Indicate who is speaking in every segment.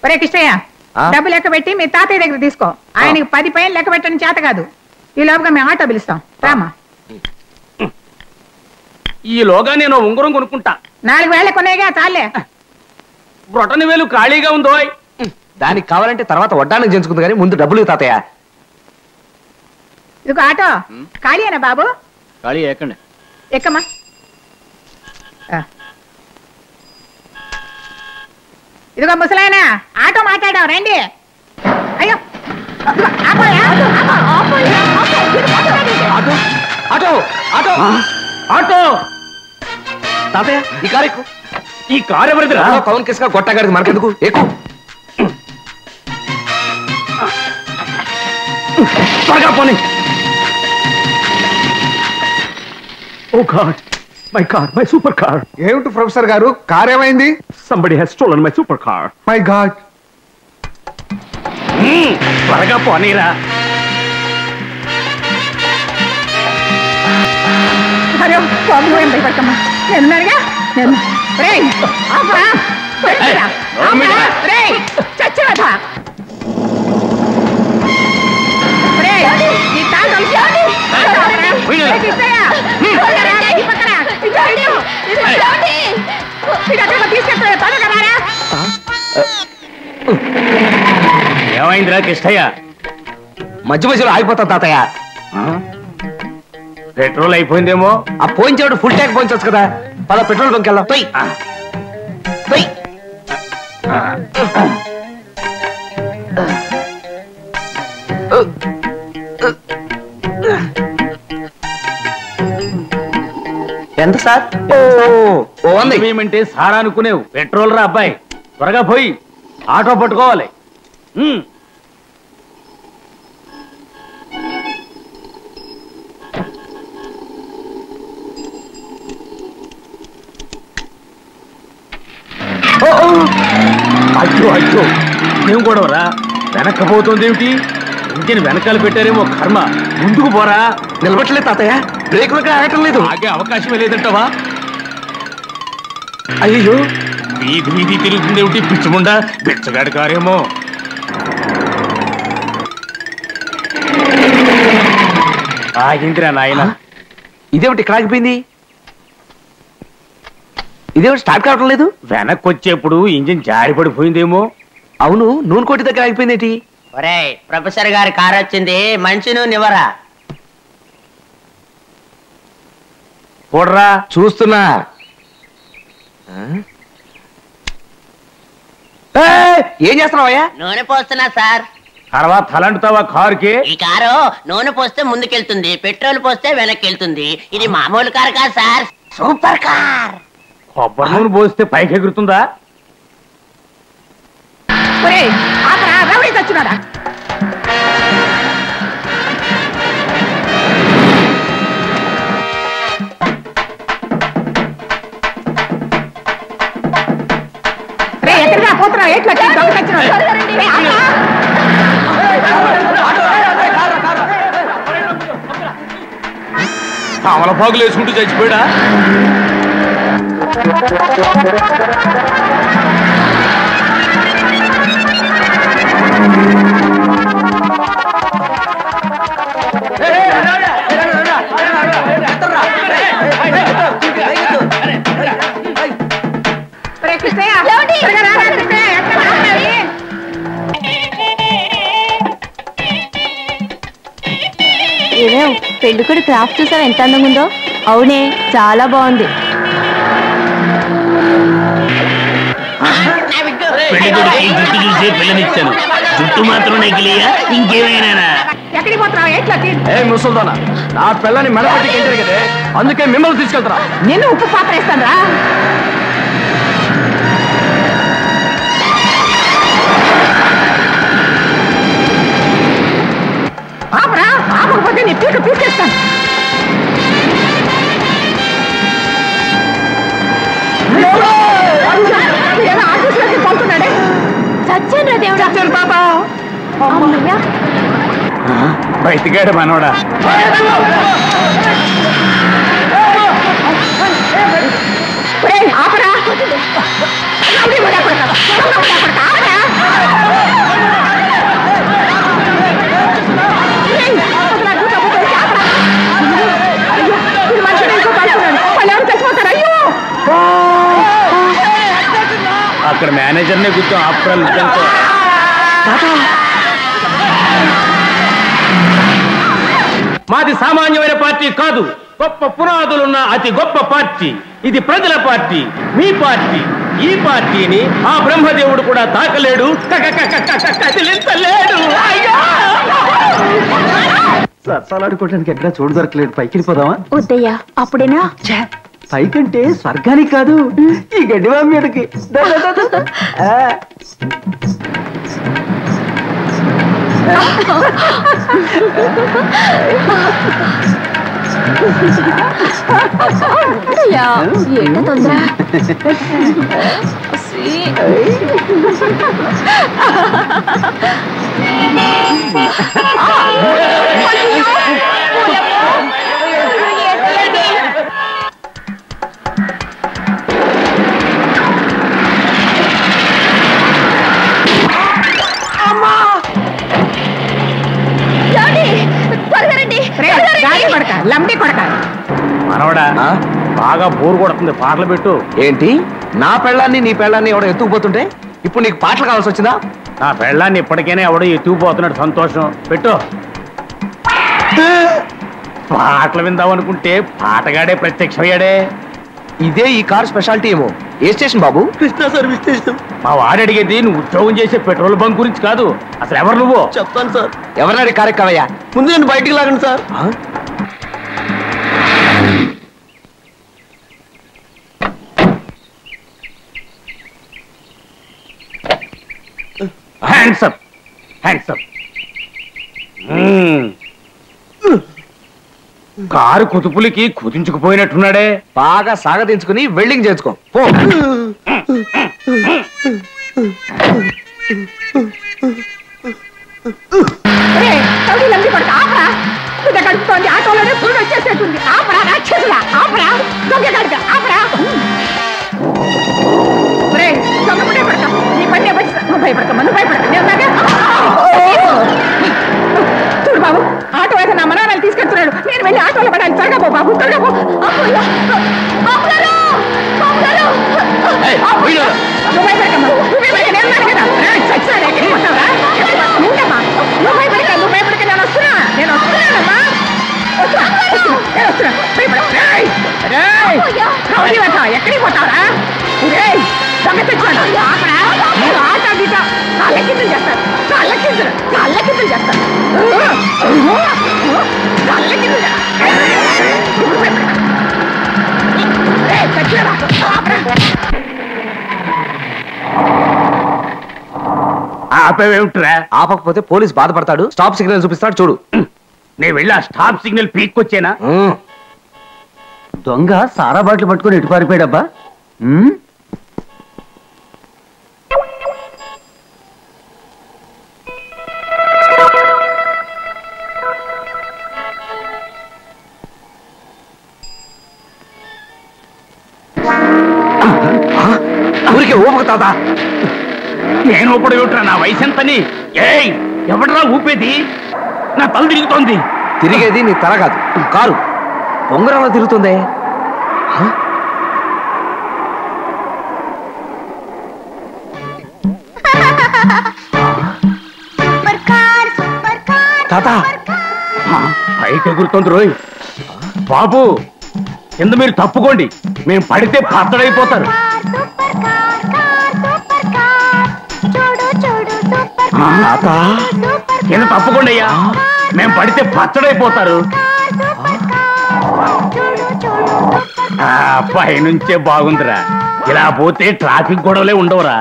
Speaker 1: ఒరే కిష్టయ్య, డబ్బు లెక్క పెట్టి మీ తాతయ్య దగ్గర తీసుకో. ఆయనకి 10 పైన లెక్క పెట్టని చేత కాదు. ఈ లోపుగా మేము ఆటో పిలుస్తాం. రామా.
Speaker 2: ఈలోగా నేను ఉంగరం కొనుక్కుంటా.
Speaker 1: 4 వేల కొనేగా చాలే.
Speaker 2: బ్రొటని వేలు ఖాళీగా ఉందో.
Speaker 3: దానికి కావాలంటే తర్వాత వడ్డానికి చేయించుకుంది కానీ ముందు డబ్బులు తాతయ్య.
Speaker 1: ఇదిగో ఆటో ఖాళీయేనా బాబు?
Speaker 2: ఖాళీ ఎక్కండి.
Speaker 1: ఎక్కమ్మా. ఇదిగో ముసలాయన ఆటో మాట్లాడావు రండి. అయ్యో
Speaker 3: ఆటో ఆటో
Speaker 2: ఆటో
Speaker 3: తాతయ్య ఈ కారు ఎక్కు.
Speaker 2: ఈ కారు ఎవరిదిరా?
Speaker 3: పవన్ కిస్గా గొట్టగాడికి మనకెందుకు, ఎక్కు.
Speaker 2: త్వరగా పోనీ. Oh God, my car, my super car.
Speaker 4: ఏమిటి ప్రొఫెసర్ గారు, కార్ ఏమైంది?
Speaker 2: Somebody has stolen my super car.
Speaker 4: My God.
Speaker 2: త్వరగా పోనీరా.
Speaker 1: అరే బాబు ఏం భయపడకమ్మా, నేనున్నానుగా. నేను చచ్చిపోతా.
Speaker 2: ఏమైందిరా కిష్టయ్య?
Speaker 3: మధ్య మధ్యలో ఆగిపోతా తాతయ్య.
Speaker 2: పెట్రోల్ అయిపోయిందేమో.
Speaker 3: ఆ పోయించేవాడు ఫుల్ ట్యాంక్ పోయించవచ్చు కదా. పద పెట్రోల్ బంక్ వెళ్దాం. తొయ్ తొయ్. ఎంత సార్?
Speaker 2: ఏమంటే సారా అనుకునేవు, పెట్రోల్ రా అబ్బాయి. త్వరగా పోయి ఆటో పట్టుకోవాలి. అయ్యో అయ్యో, ఏం గొడవరా? వెనక్కపోతుంది ఏమిటి? ఇంటిని వెనకాల పెట్టారేమో కర్మ. ముందుకు పోరా.
Speaker 3: నిలబట్టలేదు తాతయ్య, బ్రేకులకు ఆగటం లేదు.
Speaker 2: ఆగే అవకాశమే లేదంటావా?
Speaker 3: అయ్యో,
Speaker 2: వీధి వీధి తిరుగుతుంది ఏమిటి? పిచ్చుముండా బిచ్చగాడి కారేమో. ఆగిందిరా నాయన.
Speaker 3: ఇదేమిటి ఇక్కడ ఆగిపోయింది? ఇదేమిటి స్టార్ట్ కావటం లేదు?
Speaker 2: వెనక్కి వచ్చేప్పుడు ఇంజిన్ జారి పడిపోయిందేమో.
Speaker 3: అవును, నూనె కోటి దగ్గర ఆగిపోయింది ఏంటి?
Speaker 5: ఒరేయ్, ప్రొఫెసర్ గారి కారు వచ్చింది, మంచి నూనె ఇవ్వరా?
Speaker 2: చూడరా.
Speaker 3: చూస్తున్నా. ఏం చేస్తున్నావయ్యా?
Speaker 5: నూనె పోస్తున్నా సార్.
Speaker 2: తర్వాత తలంటుతావా కారుకి?
Speaker 5: ఈ కారు నూనె పోస్తే ముందుకెళ్తుంది, పెట్రోల్ పోస్తే వెనక్కి వెళ్తుంది. ఇది మామూలు కారు కాదు సార్, సూపర్ కార్.
Speaker 2: కొబ్బరి నూనె పోస్తే పైకి ఎగురుతుందా?
Speaker 1: రౌడీ తెచ్చున్నాడా? ఎక్కడిగా పోతున్నావు? ఎట్లా
Speaker 2: అమలపాకులు వేసుకుంటూ చచ్చిపోయాడా?
Speaker 6: పెళ్ళికొడు క్రాఫ్ట్ చూసావు ఎంత అందంగా ఉందో? అవునే, చాలా బాగుంది.
Speaker 2: జుట్టు చూసి పిల్లనిచ్చాను, జుట్టు మాత్రం నకిలియా ఇంకేమైనా?
Speaker 1: ఎక్కడికి పోతున్నావు?
Speaker 3: ఏ ముసల్దానా, నా పిల్లని మెడపట్టి ఎంటారు కదే, అందుకే మిమ్మల్ని తీసుకెళ్తారా.
Speaker 1: నిన్ను ఉప్పు పాపరేస్తాను రా. ఆపరా, ఆపకపోతే నీ పీక పీకేస్తాను. ఆఫీస్లోకి పోతున్నాడే.
Speaker 6: చచ్చాను రా దేవుడా.
Speaker 1: చచ్చాను పాప.
Speaker 2: బయటికాడు మనోడా.
Speaker 1: ఆపరా.
Speaker 2: మేనేజర్నే కూర్చో అప్రల్ మాది సామాన్యమైన పార్టీ కాదు, గొప్ప పునాదులున్న అతి గొప్ప పార్టీ. ఇది ప్రజల పార్టీ, మీ పార్టీ. ఈ పార్టీని ఆ బ్రహ్మదేవుడు కూడా తాకలేడు, కదిలించలేడు.
Speaker 3: సరసాలాడుకోవడానికి ఎక్కడ చోటు దొరకలేదు. పైకి వెళ్ళిపోదామా?
Speaker 6: వద్దయ్యా, అప్పుడేనా?
Speaker 3: పైకంటే స్వర్గానికి కాదు, ఈ గడ్డివా మీదకి.
Speaker 6: ఏంట తొందర?
Speaker 1: లంబడి కొడక
Speaker 2: మనవడా, బాగా బోరు కొడుతుంది, పాటలు పెట్టు.
Speaker 3: ఏంటి, నా పెళ్ళాన్ని నీ పెళ్ళాన్ని ఎవడో ఎత్తుకుపోతుంటే ఇప్పుడు నీకు పాటలు కావాల్సి వచ్చిందా?
Speaker 2: నా పెళ్ళాన్ని ఇప్పటికైనా ఎవడో ఎత్తుకుపోతున్నాడు, సంతోషం. పెట్టు. పాటలు విందామనుకుంటే పాటగాడే ప్రత్యక్షమయ్యాడే.
Speaker 3: ఇదే ఈ కార్ స్పెషాలిటీ ఏమో. ఏ స్టేషన్ బాబు? Krishna service station.
Speaker 2: మా వాడు అడిగేది నువ్వు ఉద్యోగం చేసే పెట్రోల్ బంక్ గురించి కాదు. అసలు ఎవరు నువ్వు?
Speaker 3: చెప్తాను సార్. ఎవరినాడి కారు ఎక్కవయ్యా? ముందు నేను బయటికి లాగండి sir.
Speaker 2: Hands up, hands up. Car కుతుపులకి కుదించుకుపోయినట్టున్నాడే.
Speaker 3: బాగా సాగదించుకుని వెల్డింగ్ చేసుకో పో.
Speaker 1: లంబడి కొడక ఆపరా, కడుపుతోంది. ఆటోలోనే ఫుల్ వచ్చేసేటుంది. ఆపరా రాక్షసులా, ఆపరా దొంగ కడక, ఆపరా. దొంగపడే పడక, నీ పని నువ్వు భయపడకమ్మా, నువ్వు భయపడక. చూడు బాబు, ఆటో అయితే నా మనవరాలు తీసుకెళ్తున్నాడు. నేను వెళ్ళి ఆటోలో పడాలి. త్వరగా పో బాబు, త్వరగా పో. నువ్వు భయపడకమ్మా, నువ్వే భయపడ. నేను ఉన్నాను కదా, చచ్చాడు. ఎక్కడికి పోతావరా? ఉండమ్మా, నువ్వు భయపడక, నువ్వు భయపడక. నేను వస్తున్నా, నేను వస్తున్నానమ్మా. ఎక్కడికి పోతావరా? దొంగ తెచ్చాను. ఆట గీట కాళ్ళకిందులు చేస్తాను, కాళ్ళకిందులు చేస్తాను, కాళ్ళకిందులు
Speaker 2: ఆపేమిట్రా?
Speaker 3: ఆపకపోతే పోలీస్ బాధపడతాడు. స్టాప్ సిగ్నల్ చూపిస్తాడు చూడు.
Speaker 2: నేను వెళ్ళి ఆ స్టాప్ సిగ్నల్ పీక్కొచ్చేనా?
Speaker 3: దొంగ సారా బాటిల్ పట్టుకుని ఎటు పారిపోయాడబ్బా. ఊరికే ఊపక తాత.
Speaker 2: నేను ఊపడు ఏమిట్రా? నా వయసు ఎంతని? ఏయ్, ఎవడరా ఊపేది? నా తల తిరుగుతోంది.
Speaker 3: తిరిగేది నీ తల కాదు, కారు పొంగరంలో తిరుగుతుంది. తాత
Speaker 2: పైకి ఎగురుతోంది రోయ్. బాబు, కింద మీరు తప్పుకోండి, మేము పడితే పత్తడైపోతారు. కింద తప్పుకోండి అయ్యా, మేము పడితే పచ్చడైపోతారు. పైనుంచే బాగుందిరా, ఇలా పోతే ట్రాఫిక్ గొడవలే ఉండవురా.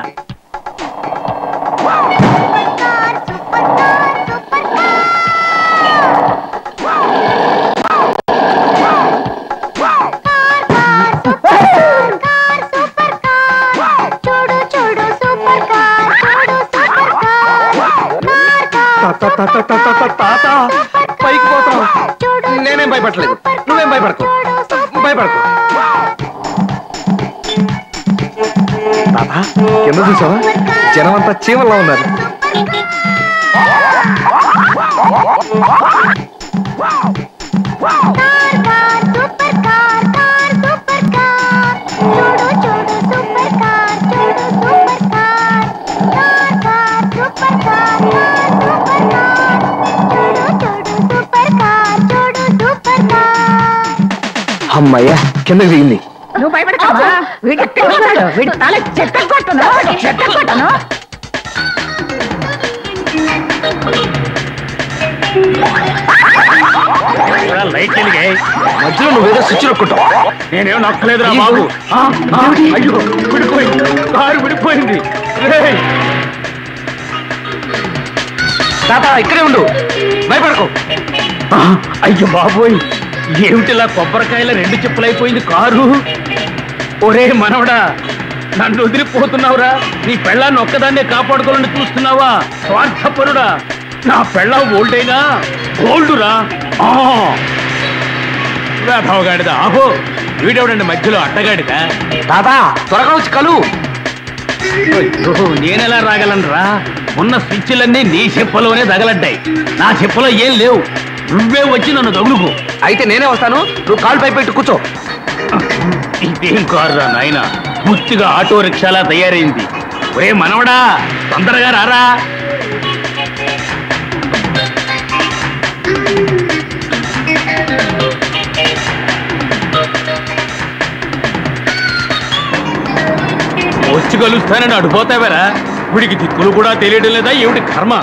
Speaker 3: పైకి పోతావు, నేనేం భయపడలేదు. నువ్వేం భయపడకు, భయపడకు. తాత కింద చూసావా, జనమంతా చీమల్లో ఉన్నారు. అమ్మయ్యా కిందకి దిగింది.
Speaker 1: నువ్వు భయపడతావా? వీడు ఎక్కడ ఉన్నాడు? వీడు తల చెట్టలు కొట్టను చెట్టలు కొట్టను.
Speaker 2: లైట్ వెలిగాయి.
Speaker 3: మధ్యలో నువ్వేదో స్విచ్ నొక్కుంటావు.
Speaker 2: నేనేం నొక్కలేదురా బాబు. అయ్యో విడిపోయింది, కారు విడిపోయింది.
Speaker 3: తాత ఇక్కడే ఉండు, భయపడకు.
Speaker 2: అయ్యో బాబోయ్, ఏమిటిలా కొబ్బరికాయల 2 చెప్పులైపోయింది కారు. ఒరే మనవడా, నన్ను వదిలిపోతున్నావురా. నీ పెళ్ళాన్ని ఒక్కదాన్నే కాపాడుకోవాలని చూస్తున్నావా? స్వార్థపరుడా. నా పెళ్ళం ఓల్డైనా గోల్డురా. వేధవగాడిదా. ఆహో, వీడెవడండి మధ్యలో అడ్డగాడిదా?
Speaker 3: తాత త్వరగా వచ్చి కలు.
Speaker 2: నేనెలా రాగలనురా? ఉన్న స్విచ్లన్నీ నీ చెప్పలోనే తగలడ్డాయి. నా చెప్పలో ఏం లేవు. నువ్వే వచ్చి నన్ను తగులుకో.
Speaker 3: అయితే నేనే వస్తాను, నువ్వు కాలు పై పెట్టి కూర్చో.
Speaker 2: ఇదేం కారురా నాయన, పూర్తిగా ఆటో రిక్షాలా తయారైంది. ఒరే మనవడా, తొందరగా రారా. వచ్చి కలుస్తానని అడిపోతావారా? వీడికి దిక్కులు కూడా తెలియడం లేదా ఏమిటి కర్మ?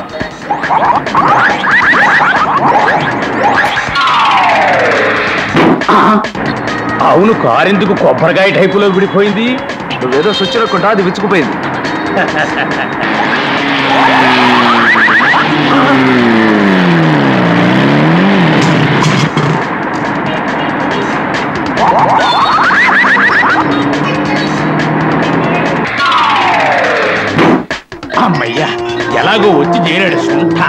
Speaker 2: అవును, కారెందుకు కొబ్బరికాయ టైపులో విడిపోయింది?
Speaker 3: నువ్వేదో స్విచ్ నొక్కుంటా, అది విచ్చుకుపోయింది.
Speaker 2: అమ్మయ్యా, ఎలాగో వచ్చి చేరాడు సుంఠ.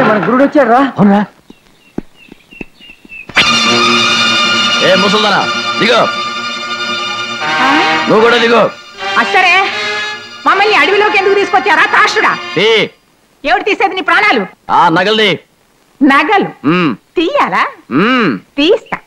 Speaker 3: మన గురుడు వచ్చాడు రా.
Speaker 2: అవునా?
Speaker 3: ఏ ముసల్దానా దిగో, నువ్వు కూడా దిగో.
Speaker 1: అసరే, మమ్మల్ని అడవిలోకి ఎందుకు తీసుకొచ్చారా తాషుడా? ఎవరు తీసేది నీ ప్రాణాలు?
Speaker 3: ఆ నగల్ది.
Speaker 1: నగలు తీయాలా? తీస్తా.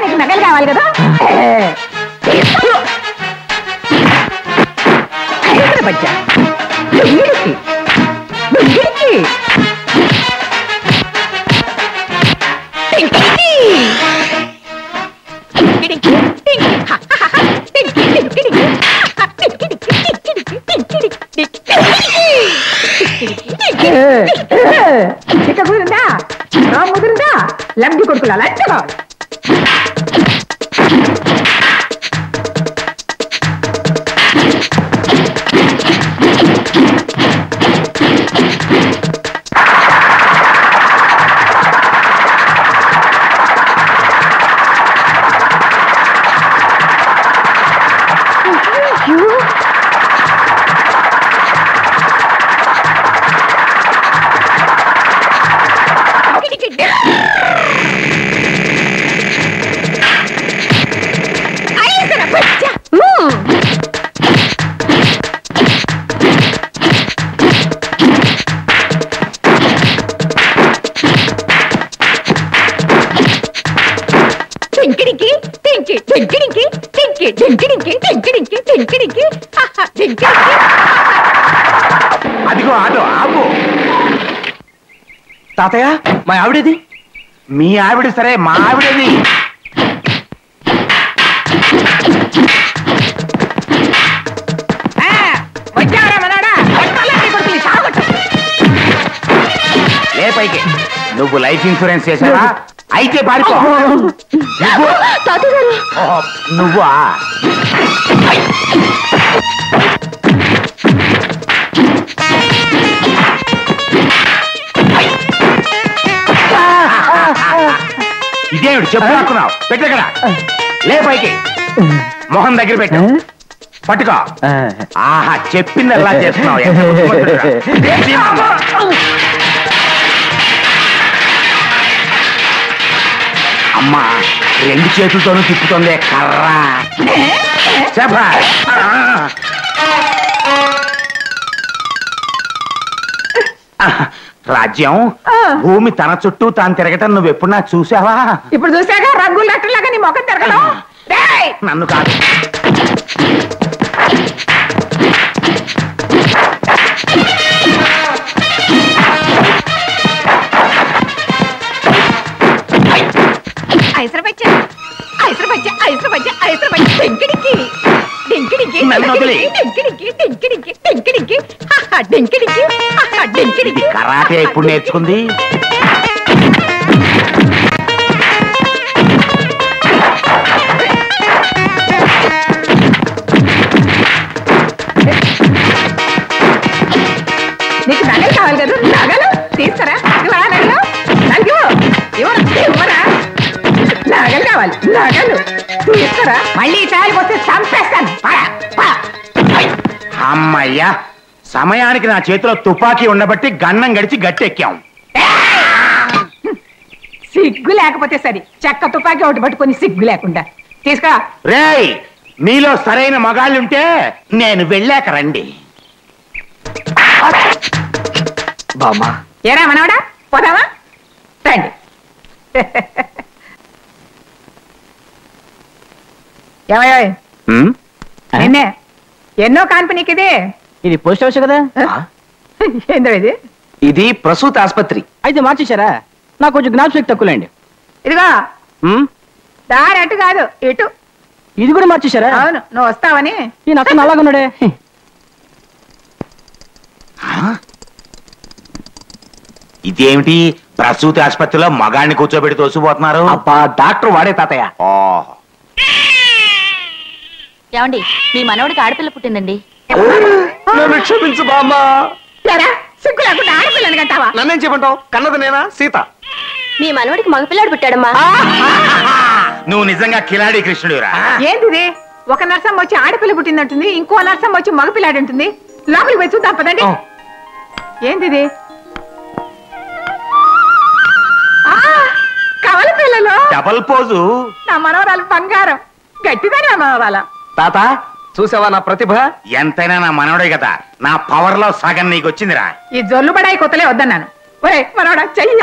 Speaker 1: నీకు నగలు కావాలి కదా? బచ్చా చిక్క కుదిరిందా? రామ్ కుదిరిందా? లబ్ధి కొడుకులా లంచగా
Speaker 3: అదిగో ఆటో ఆపు. తాతయ్య, మా ఆవిడేది?
Speaker 4: మీ ఆవిడ సరే, మా ఆవిడేది? లే పైకి. నువ్వు లైఫ్ ఇన్సూరెన్స్ చేసావా? అయితే పారిపో. నువ్వా? ఇదేమిటి చెప్పు లాక్కున్నావు పెట్టక్కడ లే పైకి మొహం దగ్గర పెట్టు పట్టుకో ఆహా చెప్పింది ఎలా చేస్తున్నావు ఎంత బుద్ధిమంతుడిరా. అమ్మా 2 చేతులతోనూ తిప్పుతుంది కర్రా చెప్పా రాజ్యం భూమి తన చుట్టూ తాను తిరగటం నువ్వు ఎప్పుడు నాకు చూసావా?
Speaker 1: ఇప్పుడు చూసాక రంగులు లెక్కలాగా నీ మొఖం తిరగడం. డేయ్!
Speaker 4: నన్ను కాదు ఇది కరాటే ఎప్పుడు నేర్చుకుంది?
Speaker 1: నీకు నగలు కావాలి కదా, నగలు తీసుకురా. నగలు నగలు ఇవ్వరా, నగలు కావాలి, నగలు తీసుకురా. మళ్ళీ చాలు వస్తే చంపేస్తాను.
Speaker 4: అమ్మయ్యా సమయానికి నా చేతిలో తుపాకీ ఉండబట్టి గన్నం గడిచి గట్టెక్కాం.
Speaker 1: సిగ్గు లేకపోతే సరి, చెక్క తుపాకీ ఒకటి పట్టుకొని సిగ్గు లేకుండా తీసుకురా.
Speaker 4: రేయ్ మీలో సరైన మగాళ్ళుంటే నేను వెళ్ళాక రండి.
Speaker 3: బామ్మా
Speaker 1: ఏరా మనవడా పోదామా రండి. ఏమయ్యో నిన్నే ఎన్నో కాన్పనీకి ఇది.
Speaker 3: ఇది పోస్ట్ హౌస్ కదా?
Speaker 1: ఏందో ఇది?
Speaker 3: ఇది ప్రసూతి ఆసుపత్రి.
Speaker 7: అయితే మార్చేశారా? నాకు కొంచెం జ్ఞాపశక్తి తక్కువలేండి.
Speaker 1: ఇదిగో దారి అటు కాదు ఇటు.
Speaker 7: ఇది కూడా మార్చేశారా?
Speaker 1: అవును, నువ్వు వస్తావని.
Speaker 7: ఈ నక్కను అలాగున్నాడే.
Speaker 4: ఇదేమిటి ప్రసూతి ఆసుపత్రిలో మగాడిని కూర్చోబెట్టి తోసిపోతున్నారు?
Speaker 3: అబ్బా డాక్టర్ వాడే తాతయ్య.
Speaker 6: ఏమండి మీ మనవడికి ఆడపిల్ల పుట్టిందండి.
Speaker 3: నన్ను క్షమించు బామ్మా.
Speaker 1: సిగ్గు లేకుండా ఆడపిల్లని కంటావా?
Speaker 3: నన్నేం చెప్పంటావు? కన్నది నేనా? సీత.
Speaker 6: మీ మనవడికి మగపిల్లాడు పుట్టాడమ్మా.
Speaker 4: నువ్వు నిజంగా కిలాడి కృష్ణుడురా.
Speaker 1: ఏంటిది? ఒక నర్సమ్మ వచ్చి ఆడపిల్ల పుట్టిందంటుంది, ఇంకో నర్సమ్మ వచ్చి మగపిల్లాడు ఉంటుంది. లోపలికి పోయి చూద్దాం పదండి. ఏంటిది? కవల పిల్లలు.
Speaker 4: Double pose.
Speaker 1: నా మనవరాలు బంగారం. గట్టిదని నా మనవరాల.
Speaker 3: తాత చూసావా నా ప్రతిభ?
Speaker 4: ఎంతైనా నా మనవడే కదా, నా పవర్ లో సగం నీకు వచ్చిందిరా.
Speaker 1: ఈ జొల్లు బడాయి కొత్తలే వద్దన్నాను. ఒరే మనవడా చెయ్యి